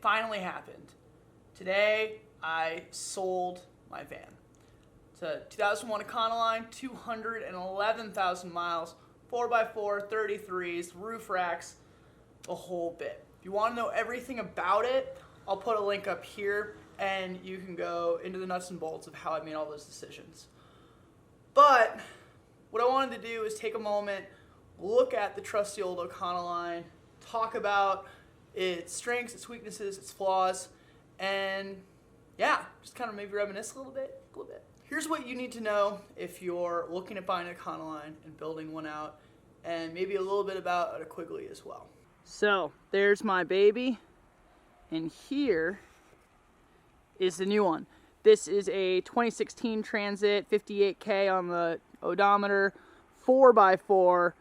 finally happened. Today, I sold my van. It's a 2001 Econoline, 211,000 miles, 4x4, 33s, roof racks, the whole bit. If you want to know everything about it, I'll put a link up here, and you can go into the nuts and bolts of how I made all those decisions. But what I wanted to do is take a moment, look at the trusty old Econoline, talk about its strengths, its weaknesses, its flaws, and yeah, just kind of maybe reminisce a little bit. Here's what you need to know if you're looking at buying an Econoline and building one out, and maybe a little bit about a Quigley as well. So there's my baby, and here is the new one. This is a 2016 Transit, 58K on the odometer, 4x4,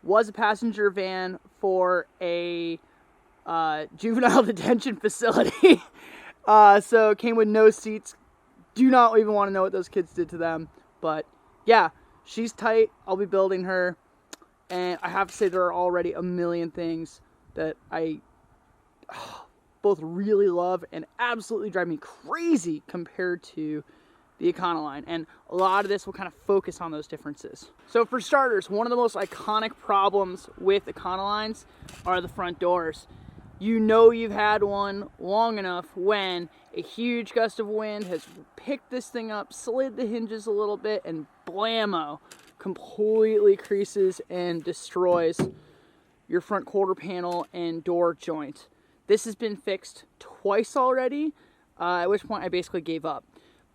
was a passenger van for a juvenile detention facility. So it came with no seats. Do not even want to know what those kids did to them. But yeah, she's tight. I'll be building her. And I have to say there are already a million things that I both really love and absolutely drive me crazy compared to the Econoline. And a lot of this will kind of focus on those differences. So for starters, one of the most iconic problems with Econolines are the front doors. You know you've had one long enough when a huge gust of wind has picked this thing up, slid the hinges a little bit, and blammo, completely creases and destroys your front quarter panel and door joint. This has been fixed twice already, at which point I basically gave up.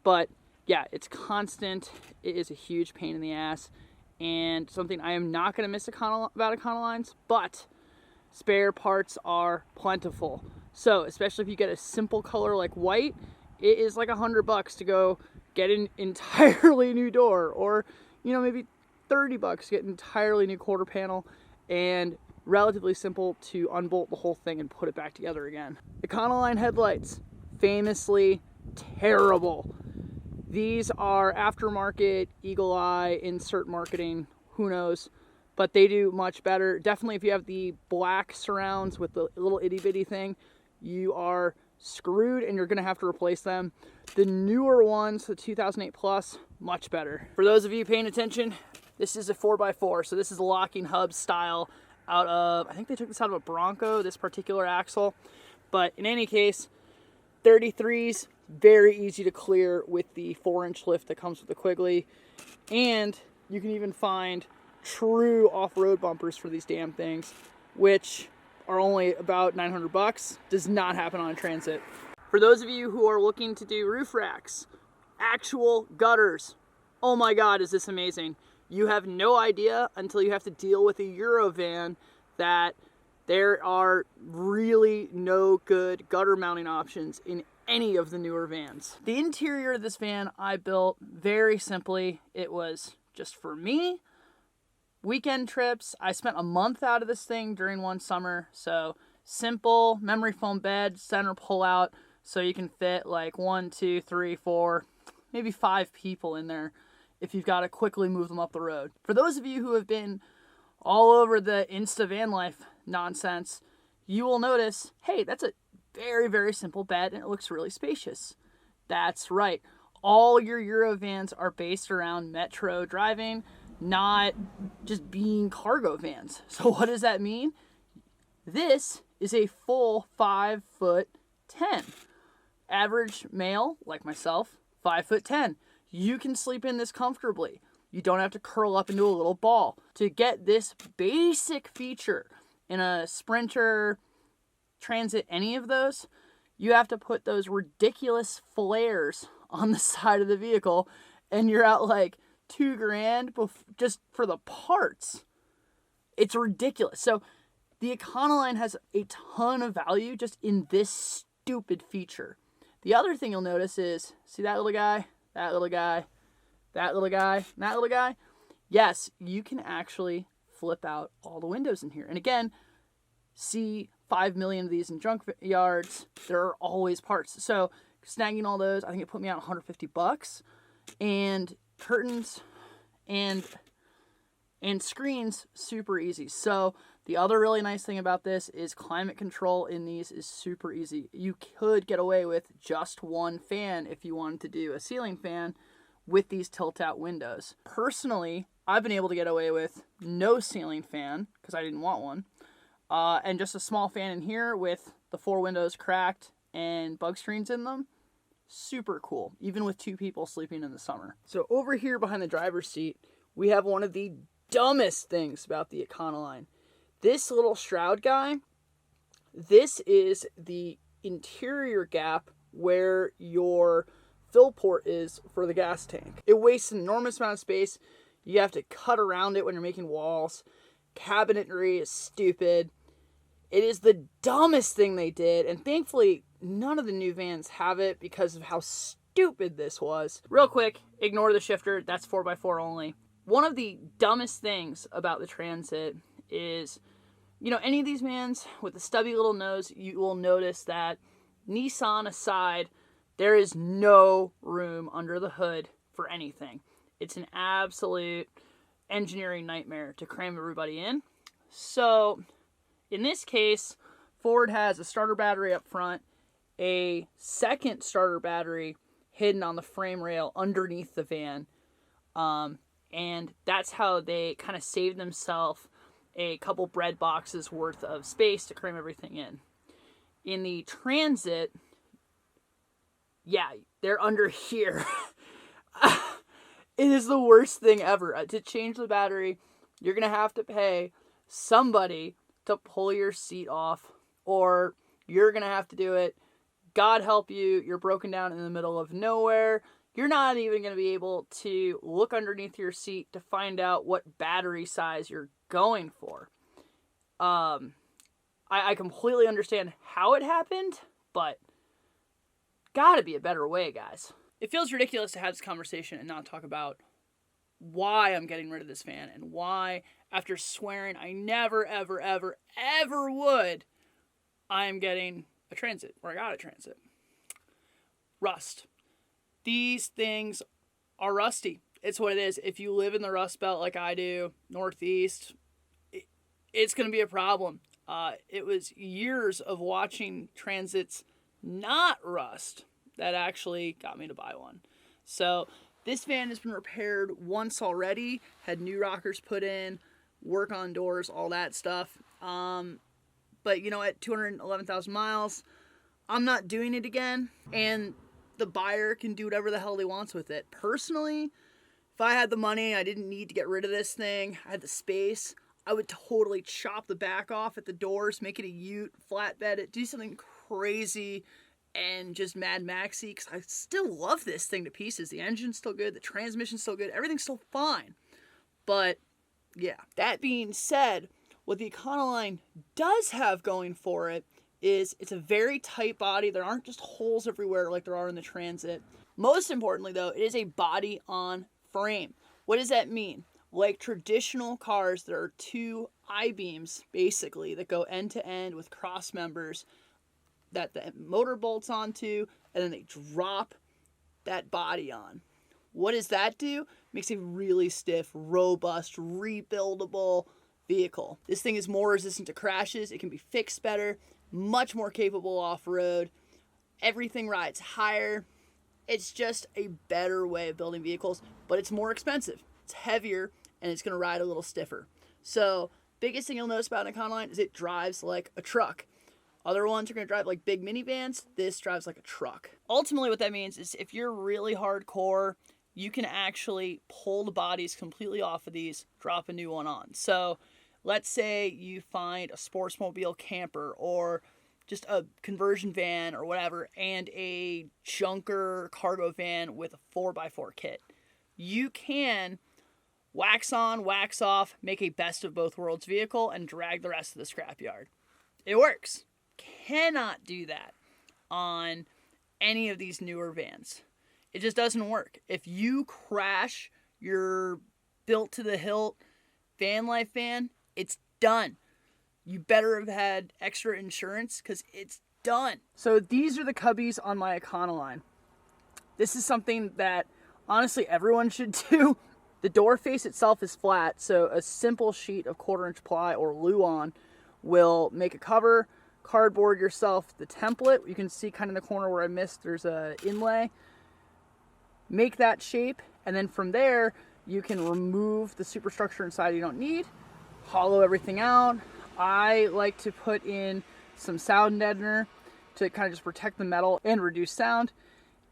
But yeah, it's constant. It is a huge pain in the ass, and something I am not going to miss about Econolines, but spare parts are plentiful. So especially if you get a simple color like white, it is like $100 to go get an entirely new door, or maybe $30 to get an entirely new quarter panel, and relatively simple to unbolt the whole thing and put it back together again. Econoline headlights, famously terrible. These are aftermarket, Eagle Eye, insert marketing, who knows, but they do much better. Definitely if you have the black surrounds with the little itty bitty thing, you are screwed and you're gonna have to replace them. The newer ones, the 2008 Plus, much better. For those of you paying attention, this is a 4x4, so this is a locking hub style out of, I think they took this out of a Bronco, this particular axle. But in any case, 33s, very easy to clear with the 4-inch lift that comes with the Quigley. And you can even find true off-road bumpers for these damn things, which are only about $900. Does not happen on a Transit. For those of you who are looking to do roof racks, actual gutters, oh my God, is this amazing. You have no idea until you have to deal with a Eurovan that there are really no good gutter mounting options in any of the newer vans. The interior of this van I built very simply. It was just for me. Weekend trips. I spent a month out of this thing during one summer. So simple memory foam bed, center pull out, so you can fit like 1, 2, 3, 4, maybe 5 people in there if you've got to quickly move them up the road. For those of you who have been all over the Insta van life nonsense, you will notice, hey, that's a very, very simple bed and it looks really spacious. That's right. All your Eurovans are based around metro driving, not just being cargo vans. So what does that mean? This is a full 5'10". Average male, like myself, 5'10". You can sleep in this comfortably. You don't have to curl up into a little ball. To get this basic feature in a Sprinter, Transit, any of those, you have to put those ridiculous flares on the side of the vehicle, and you're out like $2,000 just for the parts. It's ridiculous. So the Econoline has a ton of value just in this stupid feature. The other thing you'll notice is, see that little guy, that little guy, that little guy, and that little guy? Yes, you can actually flip out all the windows in here. And again, see 5 million of these in junk yards. There are always parts. So snagging all those, I think it put me out $150. And curtains and screens, super easy. So The other really nice thing about this is climate control in these is super easy. You could get away with just one fan if you wanted to do a ceiling fan with these tilt-out windows. Personally, I've been able to get away with no ceiling fan because I didn't want one, and just a small fan in here with the 4 windows cracked and bug screens in them. Super cool, even with 2 people sleeping in the summer. So over here behind the driver's seat, we have one of the dumbest things about the Econoline. This little shroud guy, this is the interior gap where your fill port is for the gas tank. It wastes an enormous amount of space. You have to cut around it when you're making walls. Cabinetry is stupid. It is the dumbest thing they did, and thankfully none of the new vans have it because of how stupid this was. Real quick, ignore the shifter, that's 4x4 only. One of the dumbest things about the Transit is, you know, any of these vans with the stubby little nose, you will notice that Nissan aside, there is no room under the hood for anything. It's an absolute engineering nightmare to cram everybody in. So in this case, Ford has a starter battery up front, a second starter battery hidden on the frame rail underneath the van. And that's how they kind of saved themselves a couple bread boxes worth of space to cram everything in. In the Transit, yeah, they're under here. It is the worst thing ever. To change the battery, you're going to have to pay somebody to pull your seat off, or you're going to have to do it. God help you, you're broken down in the middle of nowhere. You're not even going to be able to look underneath your seat to find out what battery size you're going for. I completely understand how it happened, but gotta be a better way, guys. It feels ridiculous to have this conversation and not talk about why I'm getting rid of this van and why, after swearing I never, ever, ever, ever would, I'm getting a Transit, or I got a Transit. Rust. These things are rusty. It's what it is. If you live in the Rust Belt like I do, Northeast, it's going to be a problem. It was years of watching Transits not rust that actually got me to buy one. So this van has been repaired once already, had new rockers put in, work on doors, all that stuff. But you know, at 211,000 miles, I'm not doing it again, and the buyer can do whatever the hell they wants with it. Personally, if I had the money, I didn't need to get rid of this thing, I had the space, I would totally chop the back off at the doors, make it a ute, flatbed it, do something crazy and just Mad Maxy, because I still love this thing to pieces. The engine's still good, the transmission's still good, everything's still fine. But yeah, that being said, what the Econoline does have going for it is it's a very tight body. There aren't just holes everywhere like there are in the Transit. Most importantly though, it is a body on frame. What does that mean? Like traditional cars, there are 2 I-beams basically that go end to end with cross members that the motor bolts onto, and then they drop that body on. What does that do? Makes a really stiff, robust, rebuildable vehicle. This thing is more resistant to crashes. It can be fixed better, much more capable off-road. Everything rides higher. It's just a better way of building vehicles, but it's more expensive. It's heavier, and it's going to ride a little stiffer. So, biggest thing you'll notice about an Econoline is it drives like a truck. Other ones are going to drive like big minivans. This drives like a truck. Ultimately, what that means is if you're really hardcore, you can actually pull the bodies completely off of these, drop a new one on. So, let's say you find a sportsmobile camper or just a conversion van or whatever, and a junker cargo van with a 4x4 kit. You can wax on, wax off, make a best of both worlds vehicle, and drag the rest of the scrapyard. It works. Cannot do that on any of these newer vans. It just doesn't work. If you crash your built to the hilt van life van, it's done. You better have had extra insurance because it's done. So these are the cubbies on my Econoline. This is something that honestly everyone should do. The door face itself is flat, so a simple sheet of 1/4-inch ply or Luan will make a cover. Cardboard yourself the template. You can see kind of in the corner where I missed, there's a inlay. Make that shape, and then from there, you can remove the superstructure inside you don't need, hollow everything out. I like to put in some sound deadener to kind of just protect the metal and reduce sound.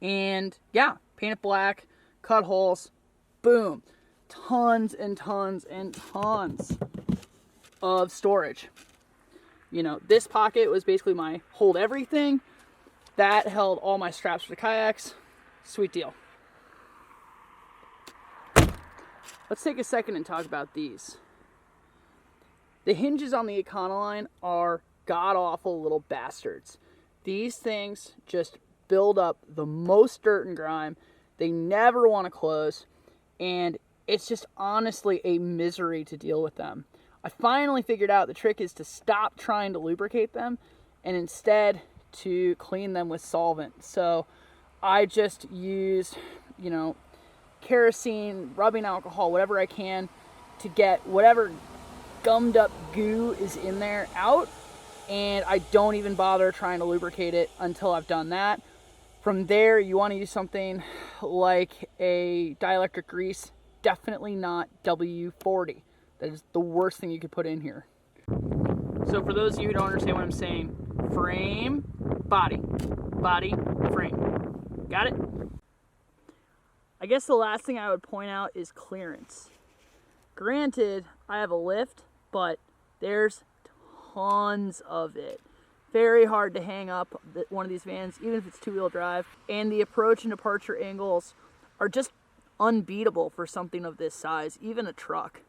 And yeah, paint it black, cut holes, boom. Tons and tons and tons of storage. You know, this pocket was basically my hold everything. That held all my straps for the kayaks. Sweet deal. Let's take a second and talk about these. The hinges on the Econoline are god-awful little bastards. These things just build up the most dirt and grime. They never want to close, and it's just honestly a misery to deal with them. I finally figured out the trick is to stop trying to lubricate them and instead to clean them with solvent. So I just use, you know, kerosene, rubbing alcohol, whatever I can to get whatever gummed up goo is in there out, and I don't even bother trying to lubricate it until I've done that. From there, you want to use something like a dielectric grease. Definitely not W40. That is the worst thing you could put in here. So for those of you who don't understand what I'm saying, frame, body, body, frame. Got it? I guess the last thing I would point out is clearance. Granted, I have a lift, but there's tons of it. Very hard to hang up one of these vans, even if it's 2-wheel drive. And the approach and departure angles are just unbeatable for something of this size, even a truck.